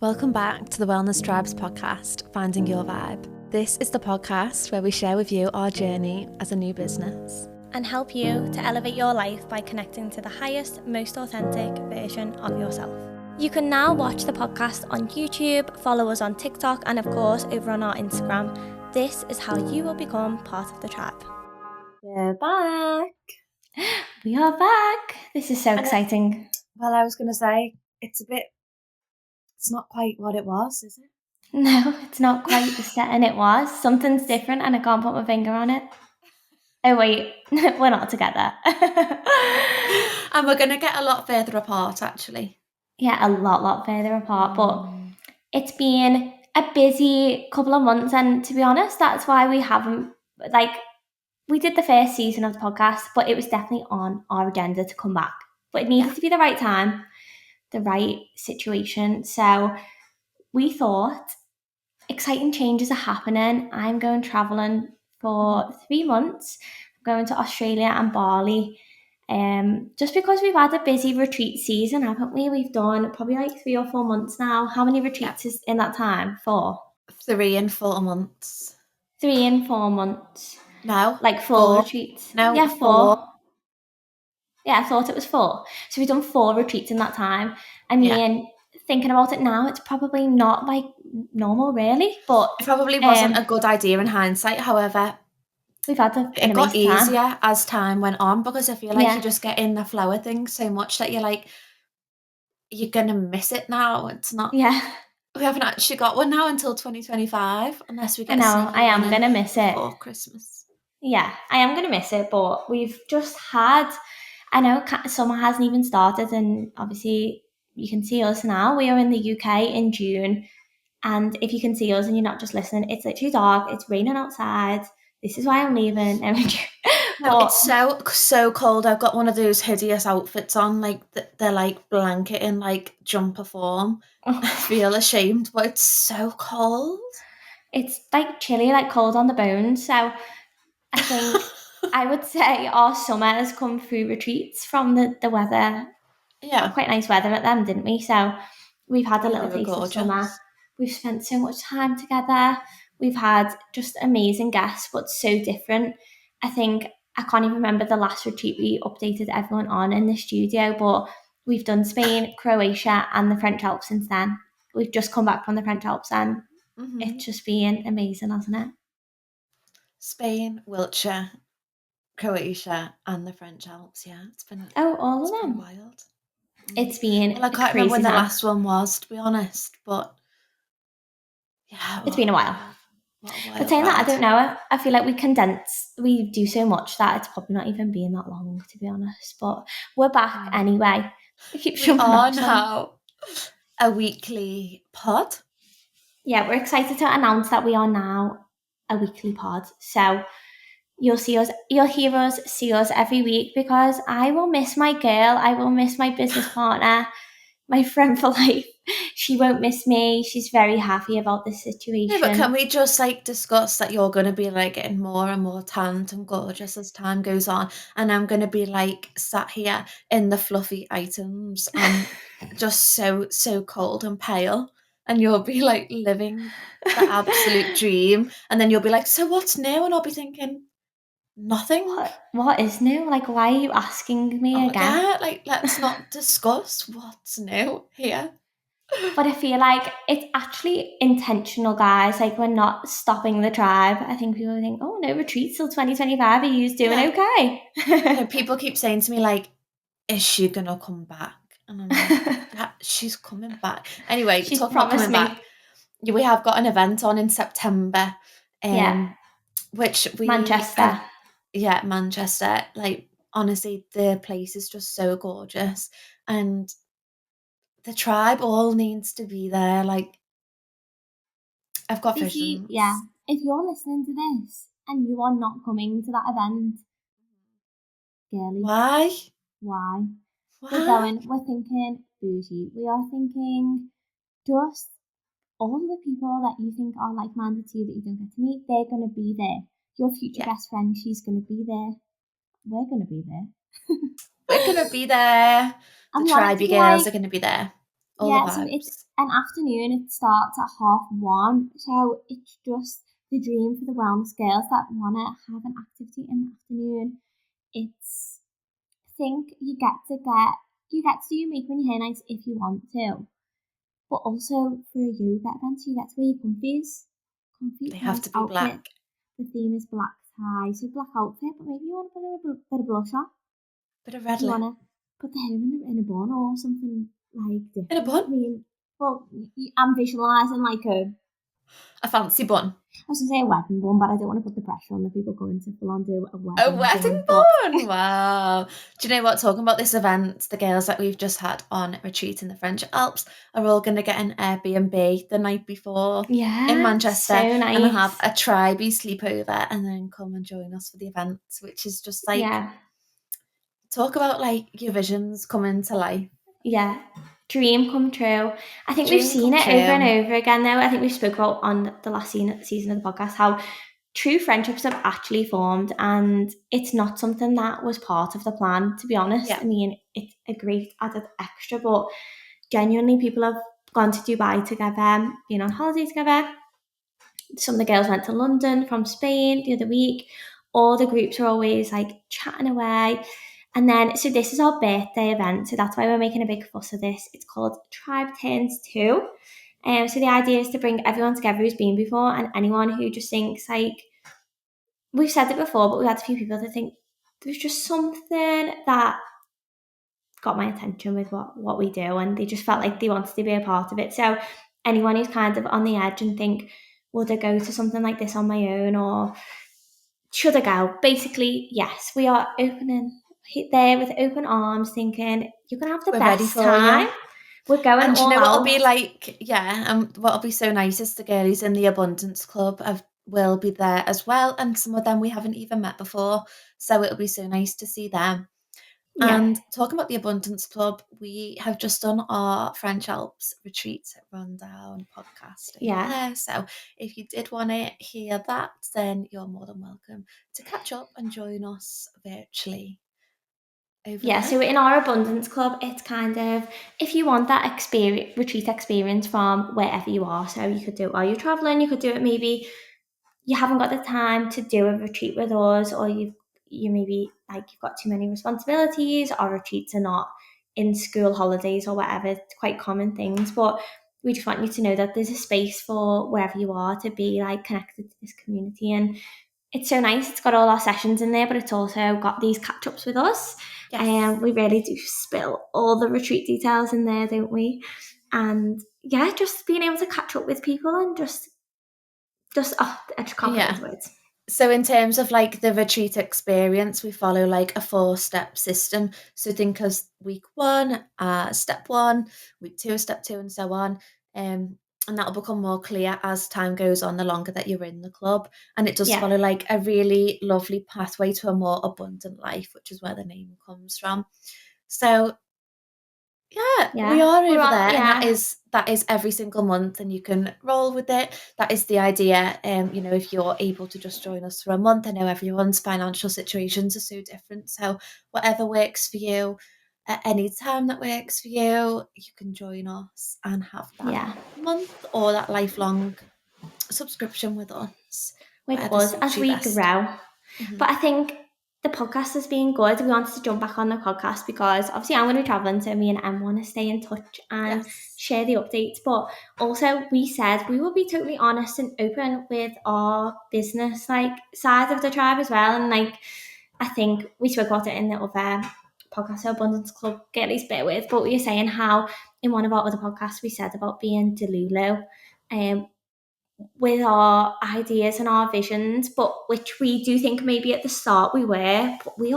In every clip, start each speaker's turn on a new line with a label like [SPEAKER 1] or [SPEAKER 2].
[SPEAKER 1] Welcome back to the Wellness Tribes podcast, Finding Your Vibe. This is the podcast where we share with you our journey as a new business
[SPEAKER 2] and help you to elevate your life by connecting to the highest, most authentic version of yourself. You can now watch the podcast on YouTube, follow us on TikTok, and of course over on our Instagram. This is how you will become part of the tribe.
[SPEAKER 3] We're back.
[SPEAKER 2] We are back. This is so exciting.
[SPEAKER 3] Well, I was going to say, it's not quite what it was, is it?
[SPEAKER 2] No, it's not quite the setting it was. Something's different and I can't put my finger on it. Oh wait, we're not together.
[SPEAKER 3] And we're going to get a lot further apart, actually.
[SPEAKER 2] Yeah, a lot further apart. But it's been a busy couple of months, and to be honest, that's why we haven't, we did the first season of the podcast, but it was definitely on our agenda to come back. But it needed to be the right time, the right situation. So we thought exciting changes are happening. I'm going traveling for 3 months. I'm going to Australia and Bali. Just because we've had a busy retreat season, haven't we? We've done probably like 3 or 4 months now. How many retreats is in that time? 4?
[SPEAKER 3] 3 and 4 months.
[SPEAKER 2] 3 and 4 months.
[SPEAKER 3] No.
[SPEAKER 2] Like 4 retreats.
[SPEAKER 3] No.
[SPEAKER 2] Yeah, 4. Yeah, I thought it was 4. So we've done 4 retreats in that time. I mean, thinking about it now, it's probably not like normal really, but
[SPEAKER 3] it probably wasn't a good idea in hindsight. However,
[SPEAKER 2] we've had
[SPEAKER 3] it got easier as time went on, because I feel like you just get in the flow of things so much that you're like, you're gonna miss it now. It's not.
[SPEAKER 2] Yeah.
[SPEAKER 3] We haven't actually got one now until 2025, unless we get.
[SPEAKER 2] I am gonna miss it
[SPEAKER 3] before Christmas.
[SPEAKER 2] Yeah, I am gonna miss it, but we've just had. I know summer hasn't even started, and obviously you can see us now. We are in the UK in June, and if you can see us and you're not just listening, it's literally dark. It's raining outside. This is why I'm leaving.
[SPEAKER 3] No, it's so cold. I've got one of those hideous outfits on, like they're like blanket in like jumper form. I feel ashamed, but it's so cold.
[SPEAKER 2] It's like chilly, like cold on the bones. So I think I would say our summer has come through retreats from the weather.
[SPEAKER 3] Yeah.
[SPEAKER 2] Got quite nice weather at them, didn't we? So we've had a little taste of summer. We've spent so much time together. We've had just amazing guests, but so different. I think I can't even remember the last retreat we updated everyone on in the studio, but we've done Spain, Croatia, and the French Alps since then. We've just come back from the French Alps, and it's just been amazing, hasn't it?
[SPEAKER 3] Spain, Wiltshire, Croatia, and the French Alps. Yeah, it's been
[SPEAKER 2] all of them.
[SPEAKER 3] Wild.
[SPEAKER 2] It's been.
[SPEAKER 3] Well, I can't remember when the last one was, to be honest, but yeah,
[SPEAKER 2] it's been a while. But saying that, I don't know. I feel like we do so much that it's probably not even been that long, to be honest. But we're back anyway.
[SPEAKER 3] We are now a weekly pod.
[SPEAKER 2] Yeah, we're excited to announce that we are now a weekly pod. So you'll hear us, see us every week, because I will miss my girl. I will miss my business partner, my friend for life. She won't miss me. She's very happy about this situation.
[SPEAKER 3] Yeah, but can we just like discuss that you're going to be like getting more and more tanned and gorgeous as time goes on, and I'm going to be like sat here in the fluffy items and just so cold and pale, and you'll be like living the absolute dream, and then you'll be like, so what's new? And I'll be thinking, nothing.
[SPEAKER 2] What is new? Like, why are you asking me again?
[SPEAKER 3] Yeah, like let's not discuss what's new here.
[SPEAKER 2] But I feel like it's actually intentional, guys. Like, we're not stopping the tribe. I think people think, oh, no retreats till 2025. Are you doing okay?
[SPEAKER 3] People keep saying to me, like, is she going to come back? And I'm like, yeah, she's coming back. Anyway,
[SPEAKER 2] she's
[SPEAKER 3] talking about coming back. We have got an event on in September. Which
[SPEAKER 2] Manchester.
[SPEAKER 3] Manchester. Like, honestly, the place is just so gorgeous. And the tribe all needs to be there. Like, I've got visions.
[SPEAKER 2] If you're listening to this and you are not coming to that event, girly.
[SPEAKER 3] Why?
[SPEAKER 2] We're thinking bougie. We are thinking just all the people that you think are like-minded to you that you don't get to meet, they're going to be there. Your future best friend, she's going to be there. We're going to be there.
[SPEAKER 3] We're going to be there. The tribey girls are going to be there. All the vibes.
[SPEAKER 2] So an afternoon. It starts at 1:30, so it's just the dream for the wellness girls that want to have an activity in the afternoon. It's, I think you get to do your makeup and your hair nice if you want to, but also for a yoga event, you get to wear your comfy,
[SPEAKER 3] They have
[SPEAKER 2] nice
[SPEAKER 3] to be
[SPEAKER 2] outfit.
[SPEAKER 3] black.
[SPEAKER 2] The theme is black tie, so black outfit, but maybe you want to put a bit of blush on.
[SPEAKER 3] Bit of red
[SPEAKER 2] You
[SPEAKER 3] lip.
[SPEAKER 2] want to put the hair in a bun or something like different.
[SPEAKER 3] In a bun?
[SPEAKER 2] I mean, well, I'm visualising like
[SPEAKER 3] A fancy bun.
[SPEAKER 2] I was going to say a wedding bun, but I don't want to put the pressure on the people going to full on do a wedding
[SPEAKER 3] A wedding
[SPEAKER 2] bun.
[SPEAKER 3] bun! Wow. Do you know what? Talking about this event, the girls that we've just had on retreat in the French Alps are all going to get an Airbnb the night before in Manchester
[SPEAKER 2] so nice.
[SPEAKER 3] and have a tribey sleepover and then come and join us for the event, which is just like, talk about like your visions coming to life.
[SPEAKER 2] Yeah, dream come true. I think we've seen it over and over again though. I think we spoke about on the last season of the podcast how true friendships have actually formed, and it's not something that was part of the plan, to be honest.
[SPEAKER 3] Yeah.
[SPEAKER 2] I mean, it's a great added extra, but genuinely people have gone to Dubai together, been on holiday together. Some of the girls went to London from Spain the other week. All the groups are always like chatting away. And then, so this is our birthday event, so that's why we're making a big fuss of this. It's called Tribe Turns 2. So the idea is to bring everyone together who's been before, and anyone who just thinks like, we've said it before, but we had a few people that think there's just something that got my attention with what we do, and they just felt like they wanted to be a part of it. So anyone who's kind of on the edge and think, would I go to something like this on my own, or should I go? Basically, yes, we are opening there with open arms, thinking you're gonna have the best time. We're going
[SPEAKER 3] and
[SPEAKER 2] all
[SPEAKER 3] you know
[SPEAKER 2] out.
[SPEAKER 3] what'll be like, what'll be so nice is the girlies in the Abundance Club will be there as well, and some of them we haven't even met before, so it'll be so nice to see them.
[SPEAKER 2] Yeah.
[SPEAKER 3] And talking about the Abundance Club, we have just done our French Alps retreat rundown podcast over there. So if you did want to hear that, then you're more than welcome to catch up and join us virtually over there.
[SPEAKER 2] So in our Abundance Club, it's kind of, if you want that retreat experience from wherever you are, so you could do it while you're traveling, you could do it maybe you haven't got the time to do a retreat with us, or you maybe like you've got too many responsibilities, or retreats are not in school holidays or whatever. It's quite common things, but we just want you to know that there's a space for wherever you are to be like connected to this community. And it's so nice. It's got all our sessions in there, but it's also got these catch-ups with us. And we really do spill all the retreat details in there, don't we? And just being able to catch up with people and just I just can't put into words.
[SPEAKER 3] So in terms of like the retreat experience, we follow like a 4-step system. So think of week 1, step 1, week 2, step 2, and so on. And that'll become more clear as time goes on, the longer that you're in the club. And it does follow like a really lovely pathway to a more abundant life, which is where the name comes from. So we are over there, and that is every single month, and you can roll with it. That is the idea. If you're able to just join us for a month, I know everyone's financial situations are so different, so whatever works for you at any time that works for you, you can join us and have that month or that lifelong subscription with us
[SPEAKER 2] as we grow. But I think the podcast has been good. We wanted to jump back on the podcast because obviously I'm going to be traveling, so me and Em want to stay in touch and share the updates. But also we said we will be totally honest and open with our business side of the tribe as well. And I think we spoke about it in the other podcast, so Abundance Club, girlies bear with, but we were saying how in one of our other podcasts we said about being Delulu. With our ideas and our visions, but which we do think maybe at the start we were, but we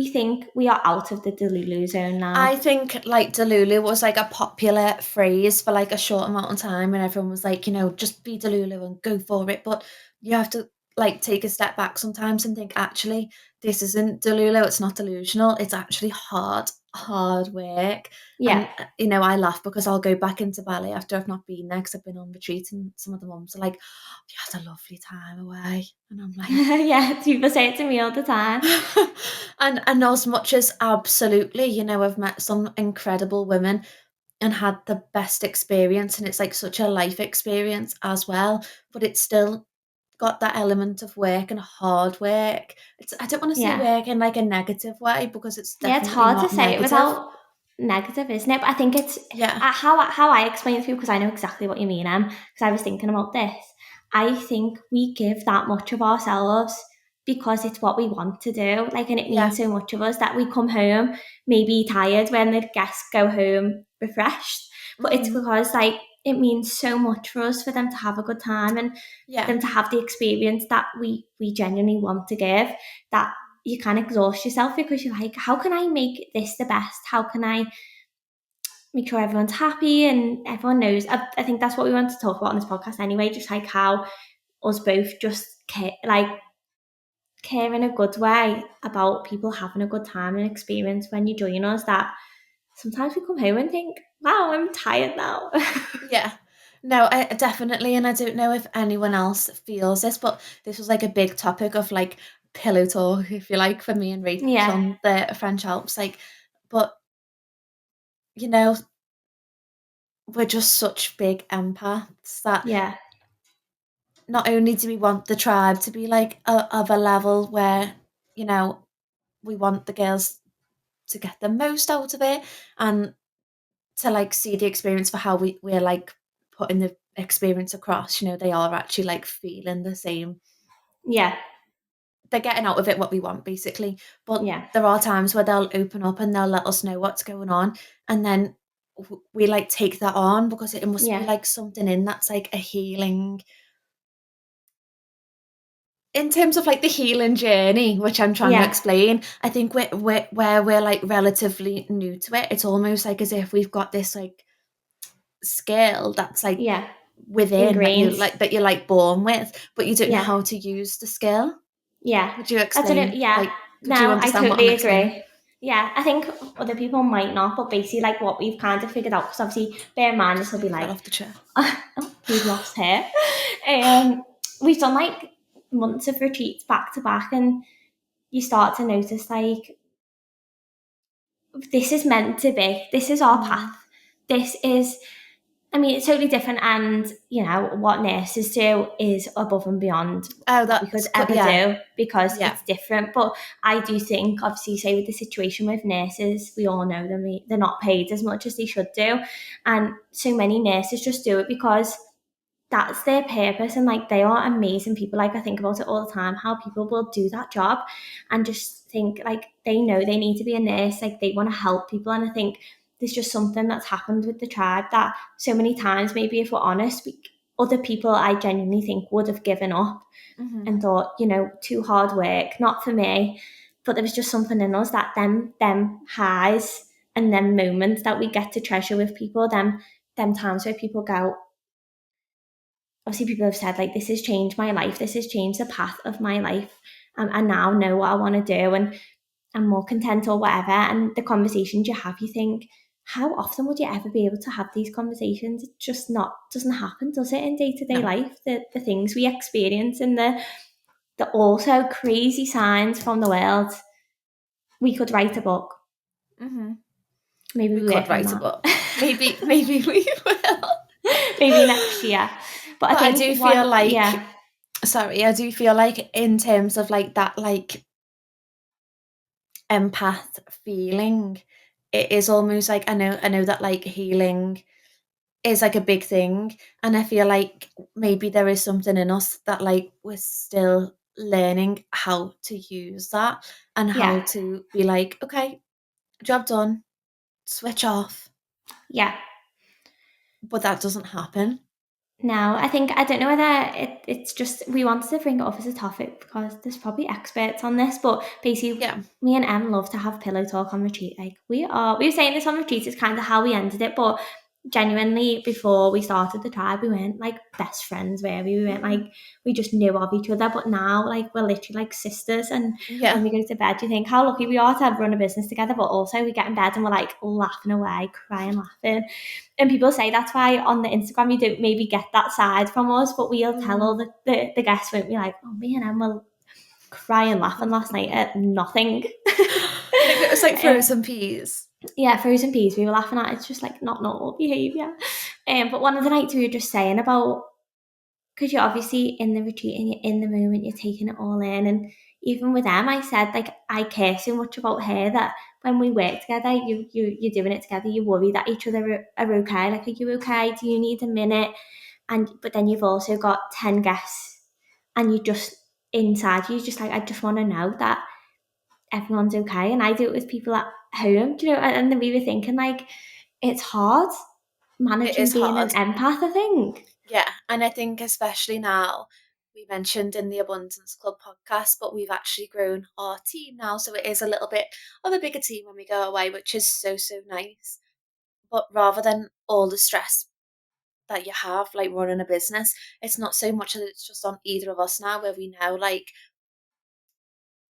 [SPEAKER 2] think we are out of the Delulu zone now.
[SPEAKER 3] I think like Delulu was like a popular phrase for like a short amount of time, and everyone was like, just be Delulu and go for it. But you have to like take a step back sometimes and think, actually, this isn't Delulu. It's not delusional. It's actually hard work. And I laugh because I'll go back into ballet after I've not been there because I've been on retreat, and some of the mums are like, you had a lovely time away, and I'm like,
[SPEAKER 2] people say it to me all the time.
[SPEAKER 3] and as much as absolutely, I've met some incredible women and had the best experience, and it's like such a life experience as well, but it's still got that element of work and hard work. I don't want to say
[SPEAKER 2] Yeah.
[SPEAKER 3] work in like a negative way, because it's
[SPEAKER 2] Yeah, it's
[SPEAKER 3] definitely
[SPEAKER 2] hard to
[SPEAKER 3] not
[SPEAKER 2] say it
[SPEAKER 3] negative.
[SPEAKER 2] without negative, isn't it? But I think it's how I explain it to you, because I know exactly what you mean, because I was thinking about this. I think we give that much of ourselves because it's what we want to do. Like, and it means so much of us that we come home maybe tired when the guests go home refreshed. But it's because like it means so much for us for them to have a good time and them to have the experience that we genuinely want to give, that you can't exhaust yourself because you're like, how can I make this the best? How can I make sure everyone's happy and everyone knows? I think that's what we want to talk about on this podcast anyway, just like how us both just care in a good way about people having a good time and experience when you join us, that sometimes we come home and think, wow, I'm tired now.
[SPEAKER 3] Yeah. No, I definitely, and I don't know if anyone else feels this, but this was like a big topic of like pillow talk, if you like, for me and Rachel on the French Alps. Like, but you know, we're just such big empaths that not only do we want the tribe to be like of a level where, you know, we want the girls to get the most out of it, and to like see the experience for how we're like putting the experience across. You know, they are actually like feeling the same.
[SPEAKER 2] Yeah.
[SPEAKER 3] They're getting out of it what we want, basically. But there are times where they'll open up and they'll let us know what's going on, and then we like take that on, because it must be like something in that's like a healing, in terms of like the healing journey, which I'm trying to explain. I think where we're like relatively new to it, it's almost like as if we've got this like skill that's like within
[SPEAKER 2] ingrained,
[SPEAKER 3] that you're like born with, but you don't know how to use the skill. Would you explain? Like, could you understand what I'm explaining?
[SPEAKER 2] Agree. Yeah, I think other people might not, but basically like what we've kind of figured out, because obviously bear in mind this will be like
[SPEAKER 3] off the chair.
[SPEAKER 2] We've lost hair. We've done like months of retreats back to back, and you start to notice like this is meant to be. This is our path. This is, I mean, it's totally different, and you know what nurses do is above and beyond what we could ever do, because it's different. But I do think, obviously, say with the situation with nurses, we all know them, they're not paid as much as they should do, and so many nurses just do it because that's their purpose, and like they are amazing people. Like I think about it all the time, how people will do that job and just think like they know they need to be a nurse, like they want to help people. And I think there's just something that's happened with the tribe that so many times, maybe if we're honest, other people I genuinely think would have given up and thought, you know, too hard work, not for me. But there was just something in us that them highs and them moments that we get to treasure with people, them times where people go, obviously people have said like, this has changed my life, this has changed the path of my life, I now know what I want to do, and I'm more content or whatever. And the conversations you have, you think, how often would you ever be able to have these conversations? It just doesn't happen, does it, in day-to-day life? The things we experience and the also crazy signs from the world. We could write a book. Maybe we
[SPEAKER 3] could write a book. Maybe we will.
[SPEAKER 2] Maybe next year. But I think
[SPEAKER 3] I do feel like sorry, I do feel like in terms of like that like empath feeling, it is almost like I know that like healing is like a big thing, and I feel like maybe there is something in us that like we're still learning how to use that, and how to be like, okay, job done, switch off. But that doesn't happen.
[SPEAKER 2] No, I think, I don't know whether it's just, we wanted to bring it up as a topic because there's probably experts on this, but basically me and Em love to have pillow talk on retreat. Like we were saying this on retreat, it's kind of how we ended it, but genuinely before we started the tribe, we weren't like best friends, were we? We weren't like, we just knew of each other, but now like we're literally like sisters, and when we go to bed you think how lucky we are to have run a business together, but also we get in bed and we're like laughing away, crying, laughing. And people say that's why on the Instagram you don't maybe get that side from us, but we'll tell all the guests, won't we, like, oh, me and Em were crying laughing last night at nothing.
[SPEAKER 3] Like it was like frozen peas.
[SPEAKER 2] Yeah, frozen peas we were laughing at. It's just like not normal behaviour. But one of the nights we were just saying about, because you're obviously in the retreat and you're in the moment, you're taking it all in. And even with them, I said, like, I care so much about her that when we work together, you're doing it together, you worry that each other are okay. Like, are you okay? Do you need a minute? But then you've also got 10 guests and you just, inside you just like, I just want to know that everyone's okay. And I do it with people at home, do you know, and then we were thinking, like, it's hard
[SPEAKER 3] It
[SPEAKER 2] managing
[SPEAKER 3] is
[SPEAKER 2] being an
[SPEAKER 3] hard.
[SPEAKER 2] empath, I think.
[SPEAKER 3] Yeah, and I think especially now, we mentioned in the Abundance Club podcast, but we've actually grown our team now, so it is a little bit of a bigger team when we go away, which is so, so nice. But rather than all the stress that you have, like running a business, it's not so much that it's just on either of us now, where we know, like,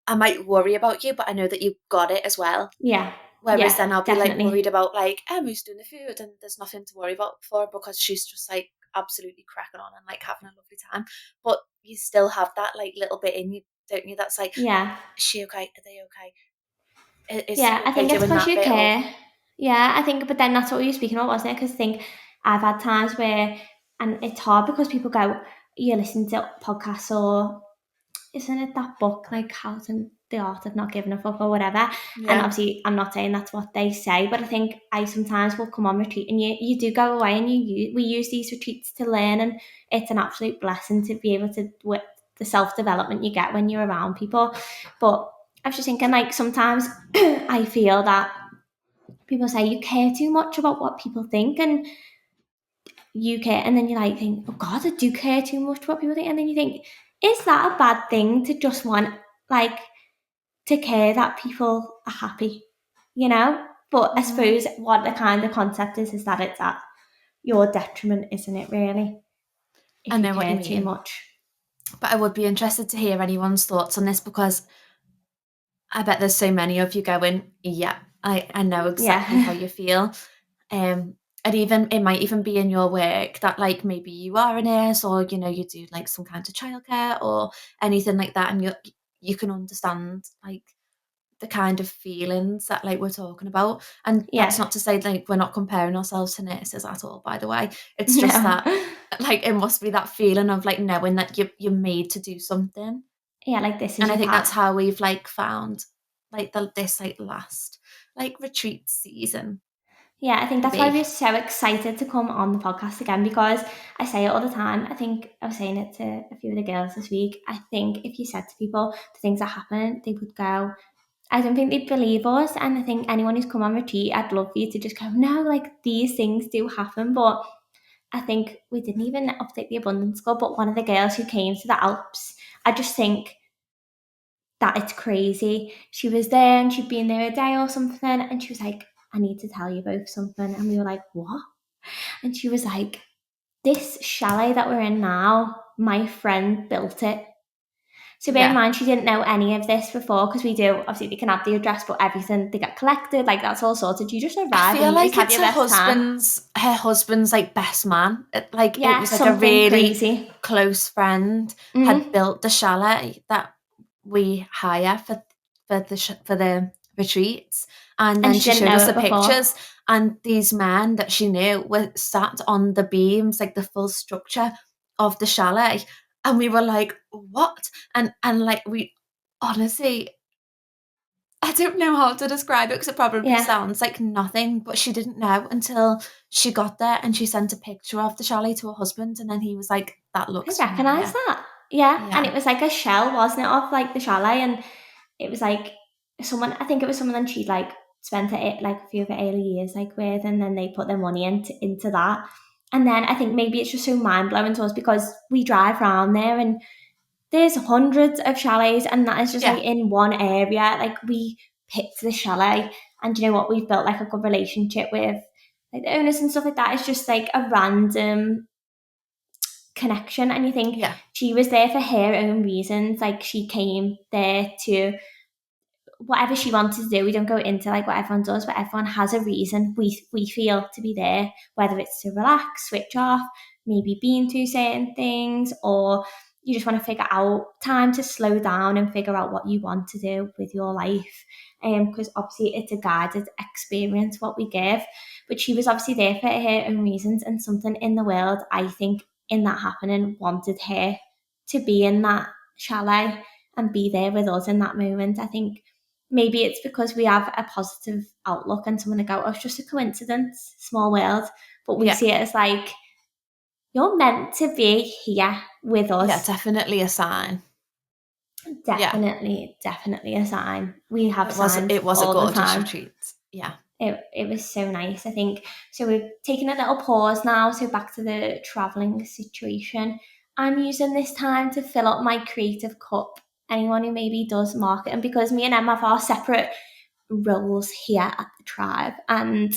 [SPEAKER 3] I might worry about you, but I know that you've got it as well.
[SPEAKER 2] Yeah.
[SPEAKER 3] Whereas
[SPEAKER 2] Yeah,
[SPEAKER 3] then I'll be like
[SPEAKER 2] definitely.
[SPEAKER 3] worried about like Emma's doing the food and there's nothing to worry about for her because she's just like absolutely cracking on and like having a lovely time. But you still have that like little bit in you, don't you? That's like,
[SPEAKER 2] Yeah.
[SPEAKER 3] is she okay? Are they okay? Is
[SPEAKER 2] Yeah,
[SPEAKER 3] he
[SPEAKER 2] I
[SPEAKER 3] okay
[SPEAKER 2] think it's
[SPEAKER 3] doing
[SPEAKER 2] because
[SPEAKER 3] that
[SPEAKER 2] you
[SPEAKER 3] bit? Or
[SPEAKER 2] care. Yeah, I think, but then that's what you were speaking about, wasn't it? Because I think I've had times where, and it's hard because people go, you listen to podcasts or isn't it that book like How to the Art of Not Giving a Fuck or whatever? And
[SPEAKER 3] yeah,
[SPEAKER 2] obviously, I'm not saying that's what they say, but I think I sometimes will come on retreat and you do go away and we use these retreats to learn, and it's an absolute blessing to be able to with the self development you get when you're around people. But I was just thinking, like, sometimes I feel that people say you care too much about what people think, and you care, and then you like think, oh God, I do care too much what people think, and then you think, is that a bad thing to just want, like, to care that people are happy, you know? But I
[SPEAKER 3] hmm
[SPEAKER 2] suppose what the kind of concept is that it's at your detriment, isn't it, really,
[SPEAKER 3] I
[SPEAKER 2] if you
[SPEAKER 3] know what you
[SPEAKER 2] care too
[SPEAKER 3] mean.
[SPEAKER 2] much.
[SPEAKER 3] But I would be interested to hear anyone's thoughts on this because I bet there's so many of you going, yeah, I know exactly how
[SPEAKER 2] Yeah.
[SPEAKER 3] you feel. And even it might even be in your work that like maybe you are a nurse or you know you do like some kind of childcare or anything like that, and you can understand like the kind of feelings that like we're talking about. And that's
[SPEAKER 2] Yeah.
[SPEAKER 3] not to say like we're not comparing ourselves to nurses at all, by the way. It's just
[SPEAKER 2] No.
[SPEAKER 3] that like it must be that feeling of like knowing that you're made to do something.
[SPEAKER 2] Yeah, like this is
[SPEAKER 3] And I
[SPEAKER 2] your
[SPEAKER 3] think that's
[SPEAKER 2] path.
[SPEAKER 3] how we've like found like this like last like retreat season
[SPEAKER 2] Yeah, I think
[SPEAKER 3] to
[SPEAKER 2] that's why
[SPEAKER 3] be.
[SPEAKER 2] we're so excited to come on the podcast again, because I say it all the time. I think I was saying it to a few of the girls this week. I think if you said to people the things that happen, they would go, I don't think they'd believe us. And I think anyone who's come on retreat, I'd love for you to just go, no, like these things do happen. But I think we didn't even update the abundance goal, but one of the girls who came to the Alps, I just think that it's crazy. She was there and she'd been there a day or something, and she was like, I need to tell you both something. And we were like, what? And she was like, this chalet that we're in now, my friend built it. So bear in
[SPEAKER 3] Yeah.
[SPEAKER 2] mind, she didn't know any of this before, because we do, obviously they can have the address, but everything, they get collected, like that's all sorted. You just
[SPEAKER 3] I
[SPEAKER 2] arrive and
[SPEAKER 3] feel
[SPEAKER 2] you just
[SPEAKER 3] like
[SPEAKER 2] have
[SPEAKER 3] it's
[SPEAKER 2] your best time.
[SPEAKER 3] her husband's like best man. Like it
[SPEAKER 2] Yeah,
[SPEAKER 3] was like a
[SPEAKER 2] something
[SPEAKER 3] really
[SPEAKER 2] crazy.
[SPEAKER 3] close friend had
[SPEAKER 2] Mm-hmm.
[SPEAKER 3] built the chalet that we hire for the retreats, and
[SPEAKER 2] And
[SPEAKER 3] then
[SPEAKER 2] she
[SPEAKER 3] she
[SPEAKER 2] didn't
[SPEAKER 3] showed us
[SPEAKER 2] know
[SPEAKER 3] the
[SPEAKER 2] it before.
[SPEAKER 3] pictures, and these men that she knew were sat on the beams, like the full structure of the chalet, and we were like, what? And like we honestly I don't know how to describe it because it probably
[SPEAKER 2] Yeah,
[SPEAKER 3] sounds like nothing, but she didn't know until she got there and she sent a picture of the chalet to her husband, and then he was like, that
[SPEAKER 2] I
[SPEAKER 3] looks
[SPEAKER 2] recognise
[SPEAKER 3] familiar.
[SPEAKER 2] that. Yeah, and
[SPEAKER 3] Yeah.
[SPEAKER 2] it was like a shell, wasn't it, of like the chalet, and it was like someone. I think it was someone that she'd like spent it like a few of her early years like with, and then they put their money into that. And then I think maybe it's just so mind blowing to us because we drive around there and there's hundreds of chalets, and that is just like
[SPEAKER 3] Yeah.
[SPEAKER 2] in one area. Like we picked the chalet, and you know what? We've built like a good relationship with like the owners and stuff like that. It's just like a random connection, and you think
[SPEAKER 3] Yeah.
[SPEAKER 2] she was there for her own reasons. Like she came there to whatever she wanted to do. We don't go into like what everyone does, but everyone has a reason we feel to be there, whether it's to relax, switch off, maybe being through certain things, or you just want to figure out time to slow down and figure out what you want to do with your life. Because obviously it's a guided experience what we give, but she was obviously there for her own reasons, and something in the world, I think, in that happening wanted her to be in that chalet and be there with us in that moment. I think maybe it's because we have a positive outlook and someone to go, oh, it's just a coincidence, small world, but we see it as like, you're meant to be here with us.
[SPEAKER 3] Yeah, definitely a sign.
[SPEAKER 2] Definitely a sign. We have signs
[SPEAKER 3] it was
[SPEAKER 2] all
[SPEAKER 3] a gorgeous
[SPEAKER 2] the time.
[SPEAKER 3] retreat. Yeah.
[SPEAKER 2] It was so nice, I think. So we've taken a little pause now, so back to the travelling situation. I'm using this time to fill up my creative cup. Anyone who maybe does marketing, because me and Emma have our separate roles here at the tribe, and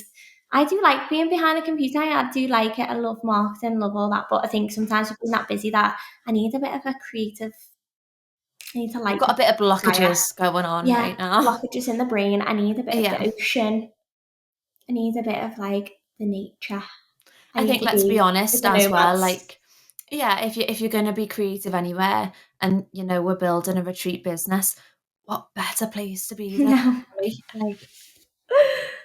[SPEAKER 2] I do like being behind the computer. I do like it. I love marketing, love all that, but I think sometimes I've been that busy that I need a bit of a creative, I need to
[SPEAKER 3] I've
[SPEAKER 2] light
[SPEAKER 3] got a bit of
[SPEAKER 2] fire.
[SPEAKER 3] blockages going on
[SPEAKER 2] Yeah,
[SPEAKER 3] right now.
[SPEAKER 2] blockages in the brain. I need a bit of
[SPEAKER 3] Yeah.
[SPEAKER 2] the ocean. I need a bit of like the nature.
[SPEAKER 3] I think, let's be honest as well, like, yeah, if you're going to be creative anywhere, and you know we're building a retreat business, what better place to be than
[SPEAKER 2] No.
[SPEAKER 3] Bali? Like,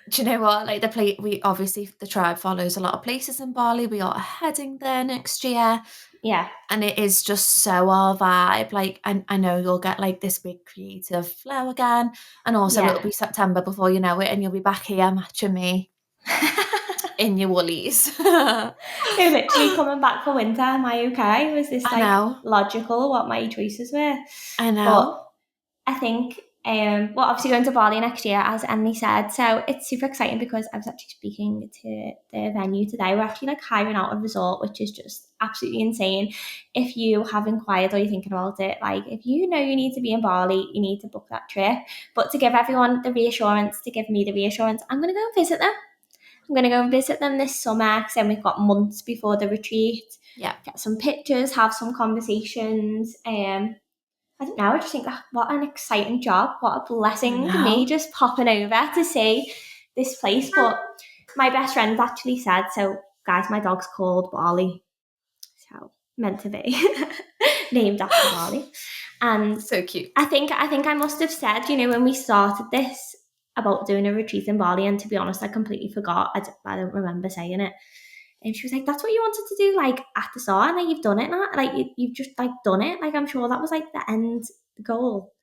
[SPEAKER 3] do you know what? Like, we obviously, the tribe follows a lot of places in Bali. We are heading there next year.
[SPEAKER 2] Yeah.
[SPEAKER 3] And it is just so our vibe. Like, I know you'll get like this big creative flow again. And also it'll be September before you know it, and you'll be back here matching me in your woolies.
[SPEAKER 2] They're literally coming back for winter. Am I okay? Was this logical what my choices were?
[SPEAKER 3] I know.
[SPEAKER 2] But I think we're obviously going to Bali next year, as Emily said. So it's super exciting because I was actually speaking to the venue today. We're actually like hiring out a resort, which is just absolutely insane. If you have inquired or you're thinking about it, like if you know you need to be in Bali, you need to book that trip. But to give everyone the reassurance, to give me the reassurance, I'm going to go and visit them. I'm going to go and visit them this summer, because then we've got months before the retreat.
[SPEAKER 3] Yeah.
[SPEAKER 2] Get some pictures, have some conversations. I don't know, I just think what an exciting job, what a blessing, me just popping over to see this place. But my best friend actually said, so guys, my dog's called Bali, so meant to be named after Bali. And
[SPEAKER 3] so cute.
[SPEAKER 2] I think I must have said, when we started this, about doing a retreat in Bali, and to be honest, I completely forgot. I don't remember saying it. And she was like, that's what you wanted to do, like, at the start, and like, you've done it now. Like, you've just, like, done it. Like, I'm sure that was, like, the end goal.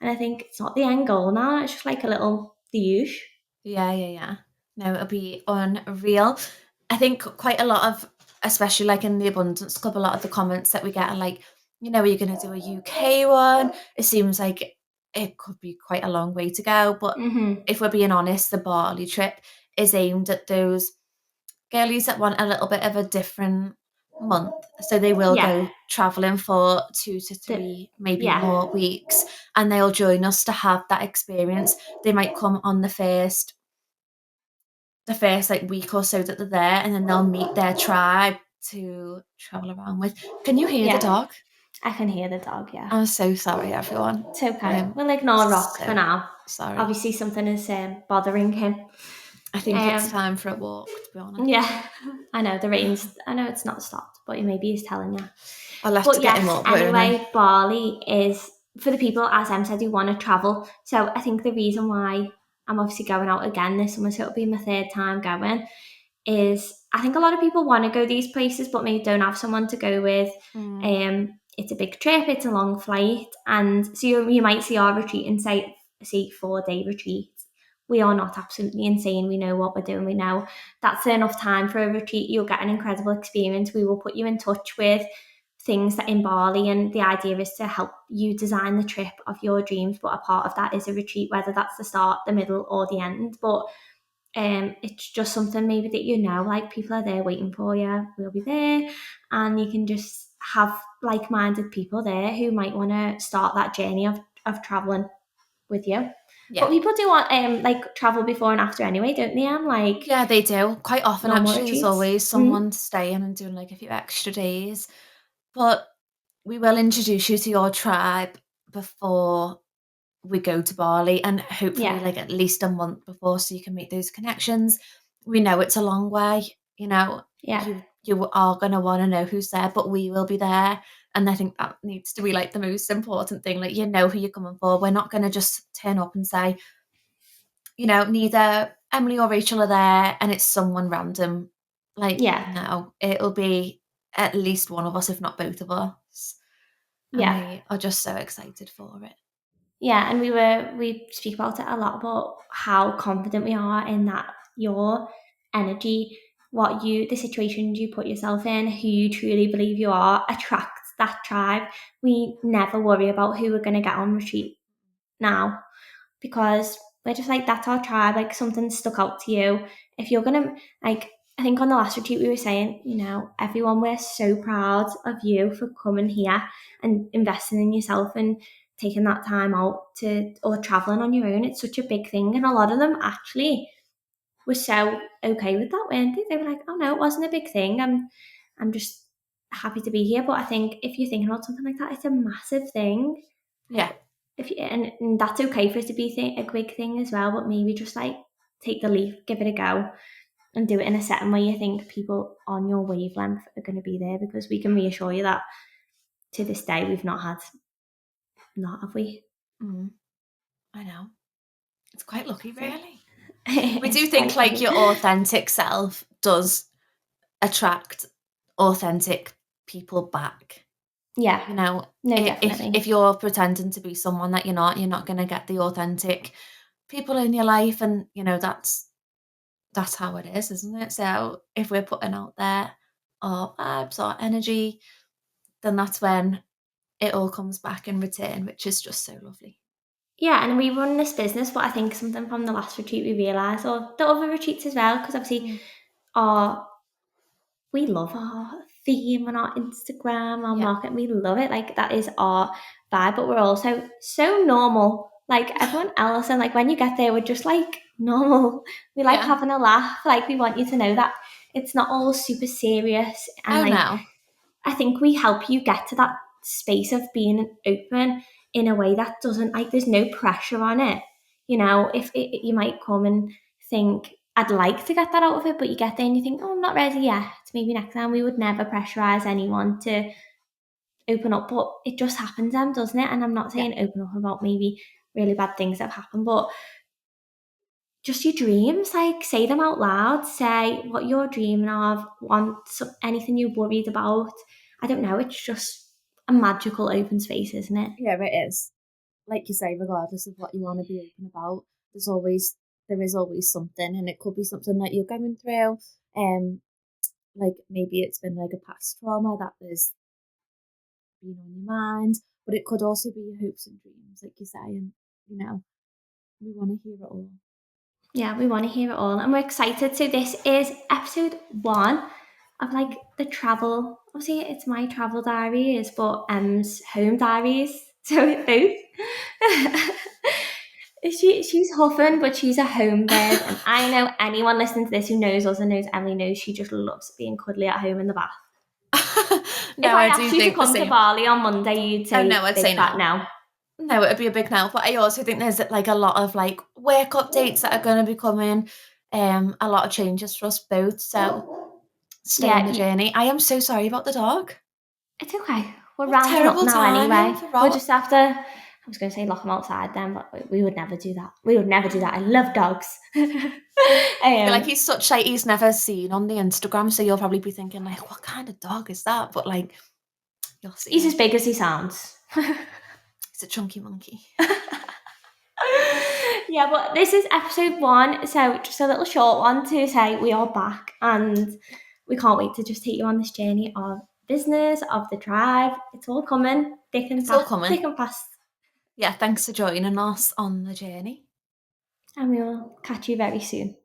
[SPEAKER 2] And I think it's not the end goal now. It's just, like, a little douche.
[SPEAKER 3] Yeah. No, it'll be unreal. I think quite a lot of, especially, like, in the Abundance Club, a lot of the comments that we get are like, are you going to do a UK one? It seems like it could be quite a long way to go. But if we're being honest, the Bali trip is aimed at those girlies that want a little bit of a different month. So they will go traveling for 2 to 3, maybe more weeks, and they'll join us to have that experience. They might come on the first like week or so that they're there, and then they'll meet their tribe to travel around with. Can you hear the dog?
[SPEAKER 2] I can hear the dog, yeah.
[SPEAKER 3] I'm so sorry, everyone.
[SPEAKER 2] It's okay. We'll ignore Rock for now.
[SPEAKER 3] Sorry.
[SPEAKER 2] Obviously, something is bothering him.
[SPEAKER 3] I think it's time for a walk, to be honest.
[SPEAKER 2] Yeah, I know, the rain's, I know it's not stopped, but maybe he's telling you.
[SPEAKER 3] I'll have to get him up.
[SPEAKER 2] Anyway, Bali is for the people, as Em said, who want to travel. So I think the reason why I'm obviously going out again this summer, so it'll be my third time going, is I think a lot of people want to go these places, but maybe don't have someone to go with. It's a big trip, it's a long flight, and so you might see our retreat and say 4-day retreat. We are not absolutely insane. We know what we're doing. We know that's enough time for a retreat. You'll get an incredible experience. We will put you in touch with things that in Bali, and the idea is to help you design the trip of your dreams, but a part of that is a retreat, whether that's the start, the middle, or the end. But it's just something maybe that like people are there waiting for you. We'll be there, and you can just have like-minded people there who might want to start that journey of traveling with you. Yeah. But people do want like travel before and after anyway, don't they? Like,
[SPEAKER 3] yeah, they do quite often. Actually,
[SPEAKER 2] retreats.
[SPEAKER 3] There's always someone staying and doing like a few extra days. But we will introduce you to your tribe before we go to Bali, and hopefully like at least a month before, so you can make those connections. We know it's a long way, you are going to want to know who's there, but we will be there And I think that needs to be like the most important thing. Like, you know who you're coming for. We're not going to just turn up and say, you know, neither Emily or Rachel are there and it's someone random. Like,
[SPEAKER 2] Yeah.
[SPEAKER 3] no, it'll be at least one of us, if not both of us. And
[SPEAKER 2] Yeah.
[SPEAKER 3] we are just so excited for it.
[SPEAKER 2] Yeah, and we speak about it a lot about how confident we are in that your energy, the situations you put yourself in, who you truly believe you are, attracts that tribe. We never worry about who we're going to get on retreat now, because we're just like, that's our tribe. Like, something stuck out to you. If you're gonna, like, I think on the last retreat we were saying, you know, everyone, we're so proud of you for coming here and investing in yourself and taking that time out or traveling on your own. It's such a big thing, and a lot of them actually were so okay with that, weren't they? They were like, oh no, it wasn't a big thing. I'm just happy to be here. But I think if you're thinking about something like that, it's a massive thing.
[SPEAKER 3] Yeah.
[SPEAKER 2] And that's okay for it to be a big thing as well, but maybe just like take the leap, give it a go, and do it in a setting where you think people on your wavelength are going to be there, because we can reassure you that to this day we've not, have we?
[SPEAKER 3] I know. It's quite lucky, really. We
[SPEAKER 2] It's
[SPEAKER 3] do think
[SPEAKER 2] quite
[SPEAKER 3] like your authentic self does attract authentic people back.
[SPEAKER 2] Yeah.
[SPEAKER 3] You know,
[SPEAKER 2] No, definitely.
[SPEAKER 3] if you're pretending to be someone that you're not going to get the authentic people in your life. And, you know, that's how it is, isn't it? So if we're putting out there our vibes, our energy, then that's when it all comes back in return, which is just so lovely.
[SPEAKER 2] Yeah, and we run this business, but I think something from the last retreat we realised, or the other retreats as well, because obviously we love our theme on our Instagram, our market. We love it. Like, that is our vibe, but we're also so normal, like everyone else. And like, when you get there, we're just like normal. We like having a laugh. Like, we want you to know that it's not all super serious. And
[SPEAKER 3] no.
[SPEAKER 2] I think we help you get to that space of being open in a way that doesn't, like, there's no pressure on it. You know, if you might come and think, I'd like to get that out of it, but you get there and you think, oh, I'm not ready yet. Maybe next time. We would never pressurize anyone to open up, but it just happens then, doesn't it? And I'm not saying open up about maybe really bad things that have happened, but just your dreams, like, say them out loud. Say what you're dreaming of, anything you're worried about. I don't know, it's just a magical open space, isn't it?
[SPEAKER 3] Yeah, it is. Like you say, regardless of what you want to be open about, there is always something, and it could be something that you're going through. Like maybe it's been like a past trauma that there's been on your mind, but it could also be your hopes and dreams, like you say, and you know, we want to hear it all.
[SPEAKER 2] Yeah, we want to hear it all, and we're excited. So this is episode 1 of like the travel. Obviously, it's my travel diaries, but Em's home diaries. So both. She's huffing, but she's a home bird, and I know anyone listening to this who knows us and knows Emily knows she just loves being cuddly at home in the bath.
[SPEAKER 3] No,
[SPEAKER 2] if I
[SPEAKER 3] do
[SPEAKER 2] asked you to
[SPEAKER 3] think the
[SPEAKER 2] come to
[SPEAKER 3] same.
[SPEAKER 2] Bali on Monday, you'd say
[SPEAKER 3] no, I'd
[SPEAKER 2] big
[SPEAKER 3] say
[SPEAKER 2] fat
[SPEAKER 3] no.
[SPEAKER 2] no.
[SPEAKER 3] No, it'd be a big no. But I also think there's like a lot of like work updates that are going to be coming. A lot of changes for us both. So stay on the journey. I am so sorry about the dog.
[SPEAKER 2] It's okay. We're rounding up now anyway. We'll just have to, I was going to say lock them outside then, but we would never do that. I love dogs.
[SPEAKER 3] I feel like he's such like he's never seen on the Instagram, so you'll probably be thinking like, what kind of dog is that? But like, you'll see.
[SPEAKER 2] He's as big as he sounds.
[SPEAKER 3] He's a chunky monkey.
[SPEAKER 2] Yeah, but this is episode 1, so just a little short one to say we are back, and we can't wait to just take you on this journey of business, of the tribe. It's all coming. Thick and fast.
[SPEAKER 3] Yeah, thanks for joining us on the journey.
[SPEAKER 2] And we will catch you very soon.